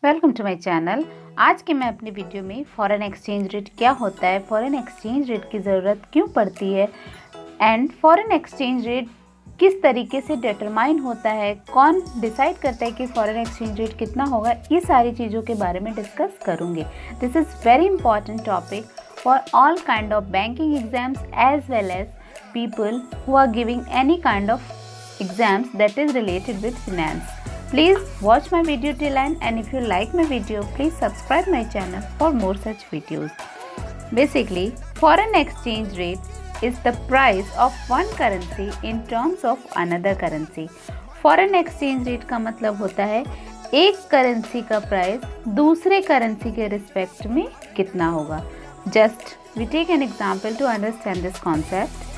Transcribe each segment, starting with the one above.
Welcome to my channel. आज के मैं अपनी वीडियो में फॉरेन एक्सचेंज रेट क्या होता है, फॉरेन एक्सचेंज रेट की ज़रूरत क्यों पड़ती है एंड फॉरेन एक्सचेंज रेट किस तरीके से डिटरमाइन होता है, कौन डिसाइड करता है कि फॉरेन एक्सचेंज रेट कितना होगा, ये सारी चीज़ों के बारे में डिस्कस करूँगी। This is very important topic for all kind of banking exams as well as people who are giving any kind of exams that is related with finance. Please watch my video till end, and if you like my video, please subscribe my channel for more such videos. Basically, foreign exchange rate is the price of one currency in terms of another currency. Foreign exchange rate का मतलब होता है एक currency का price दूसरे currency के respect में कितना होगा। Just we take an example to understand this concept.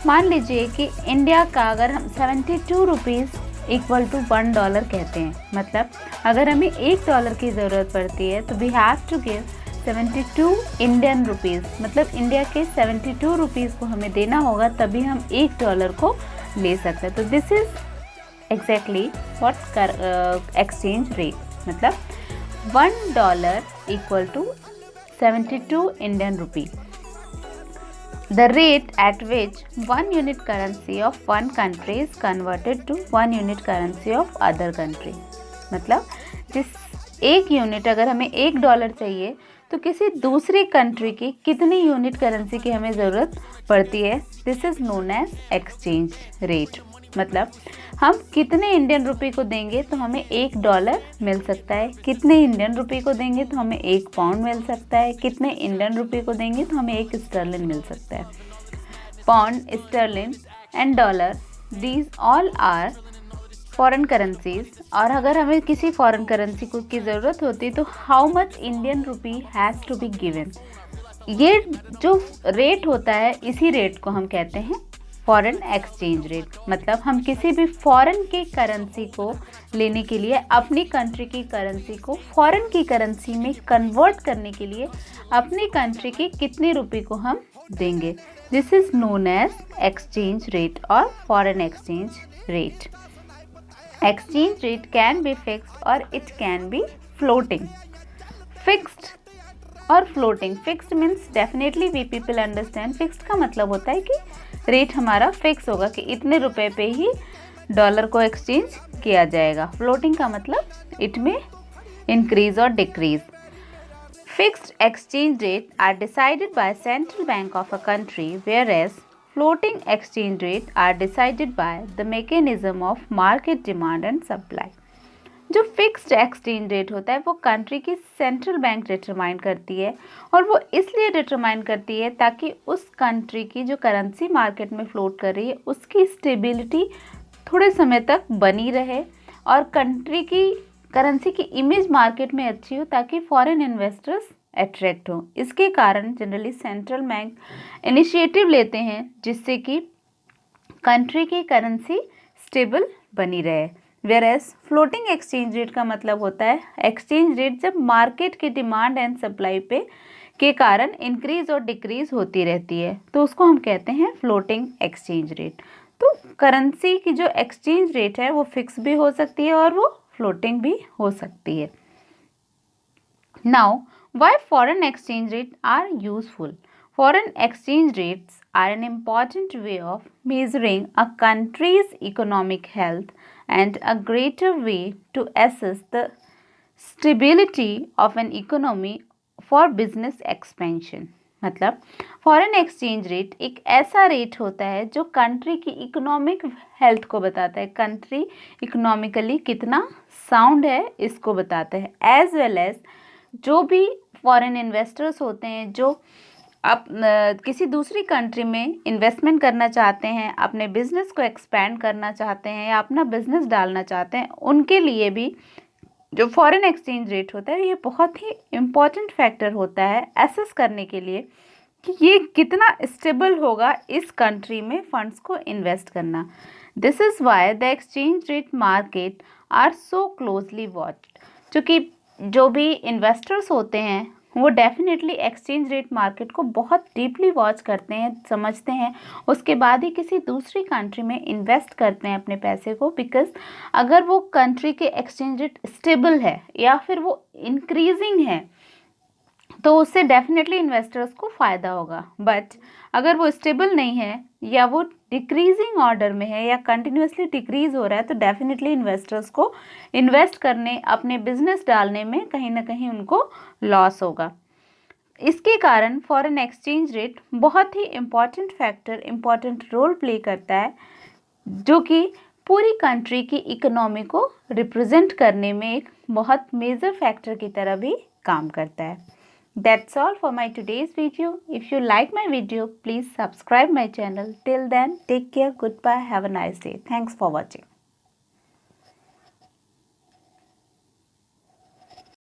मान लीजिए कि इंडिया का अगर हम 72 रुपीज़ इक्वल टू $1 कहते हैं, मतलब अगर हमें $1 की ज़रूरत पड़ती है तो we have to give 72 Indian rupees, मतलब इंडिया के 72 रुपीज़ को हमें देना होगा तभी हम $1 को ले सकते हैं। तो this is exactly what exchange rate, मतलब $1 equal to 72 Indian rupee. The rate at which one unit currency of one country is converted to one unit currency of other country, मतलब जिस एक यूनिट अगर हमें $1 चाहिए तो किसी दूसरी कंट्री की कितनी यूनिट करेंसी की हमें ज़रूरत पड़ती है, this is known as exchange rate. मतलब हम कितने इंडियन रुपये को देंगे तो हमें $1 मिल सकता है, कितने इंडियन रुपये को देंगे तो हमें £1 मिल सकता है, कितने इंडियन रुपये को देंगे तो हमें एक स्टर्लिन मिल सकता है। Pound, sterling and dollar, these all are foreign currencies. और अगर हमें किसी फॉरेन करेंसी को की ज़रूरत होती है तो how much Indian rupee has to be given, ये जो रेट होता है इसी रेट को हम कहते हैं फॉरेन एक्सचेंज रेट। मतलब हम किसी भी फॉरेन की करेंसी को लेने के लिए अपनी कंट्री की करेंसी को फॉरेन की करेंसी में कन्वर्ट करने के लिए अपनी कंट्री की कितने रुपए को हम देंगे, this is known as exchange rate और foreign exchange rate. Exchange rate can be fixed और it can be floating. Fixed और floating, fixed means definitely we people understand, fixed का मतलब होता है कि रेट हमारा फिक्स होगा कि इतने रुपए पे ही डॉलर को एक्सचेंज किया जाएगा। फ्लोटिंग का मतलब इट में इंक्रीज और decrease. Fixed exchange rate are decided by central bank of a country, whereas floating exchange rate are decided by the mechanism of market demand and supply. जो fixed exchange rate होता है वो country की central bank determine करती है, और वो इसलिए डिटरमाइन करती है ताकि उस कंट्री की जो करेंसी मार्केट में फ्लोट कर रही है उसकी स्टेबिलिटी थोड़े समय तक बनी रहे और कंट्री की करेंसी की इमेज मार्केट में अच्छी हो ताकि फॉरेन इन्वेस्टर्स अट्रैक्ट हो। इसके कारण जनरली सेंट्रल बैंक इनिशिएटिव लेते हैं जिससे कि कंट्री की करेंसी स्टेबल बनी रहे। वेयरएज फ्लोटिंग एक्सचेंज रेट का मतलब होता है एक्सचेंज रेट जब मार्केट की डिमांड एंड सप्लाई पे के कारण इंक्रीज और डिक्रीज होती रहती है तो उसको हम कहते हैं फ्लोटिंग एक्सचेंज रेट। तो करेंसी की जो एक्सचेंज रेट है वो फिक्स भी हो सकती है और वो फ्लोटिंग भी हो सकती है। Now why foreign exchange rate are useful? Foreign exchange rates are an important way of measuring a country's economic health and a greater way to assess the stability of an economy for business expansion. मतलब foreign exchange rate एक ऐसा rate होता है जो country की economic health को बताता है, कंट्री इकोनॉमिकली कितना साउंड है इसको बताता है, एज वेल एज जो भी फॉरेन इन्वेस्टर्स होते हैं जो आप किसी दूसरी कंट्री में इन्वेस्टमेंट करना चाहते हैं, अपने बिजनेस को एक्सपैंड करना चाहते हैं या अपना बिजनेस डालना चाहते हैं, उनके लिए भी जो फॉरेन एक्सचेंज रेट होता है ये बहुत ही इम्पॉर्टेंट फैक्टर होता है एसेस करने के लिए कि ये कितना स्टेबल होगा इस कंट्री में फंड्स को इन्वेस्ट करना। This is why the exchange rate market are so closely watched. चूँकि जो भी इन्वेस्टर्स होते हैं वो डेफिनेटली एक्सचेंज रेट मार्केट को बहुत डीपली वॉच करते हैं, समझते हैं, उसके बाद ही किसी दूसरी कंट्री में इन्वेस्ट करते हैं अपने पैसे को। बिकॉज अगर वो कंट्री के एक्सचेंज रेट स्टेबल है या फिर वो इंक्रीजिंग है तो उससे डेफिनेटली इन्वेस्टर्स को फ़ायदा होगा। बट अगर वो स्टेबल नहीं है या वो डिक्रीजिंग ऑर्डर में है या कंटिन्यूसली डिक्रीज हो रहा है तो डेफिनेटली इन्वेस्टर्स को इन्वेस्ट करने, अपने बिजनेस डालने में कहीं ना कहीं उनको लॉस होगा। इसके कारण फॉरेन एक्सचेंज रेट बहुत ही important factor, important role play करता है, जो कि पूरी कंट्री की इकोनॉमी को रिप्रेजेंट करने में एक बहुत मेजर फैक्टर की तरह भी काम करता है। That's all for my today's video. If you like my video, please subscribe my channel. Till then, take care. Goodbye. Have a nice day. Thanks for watching.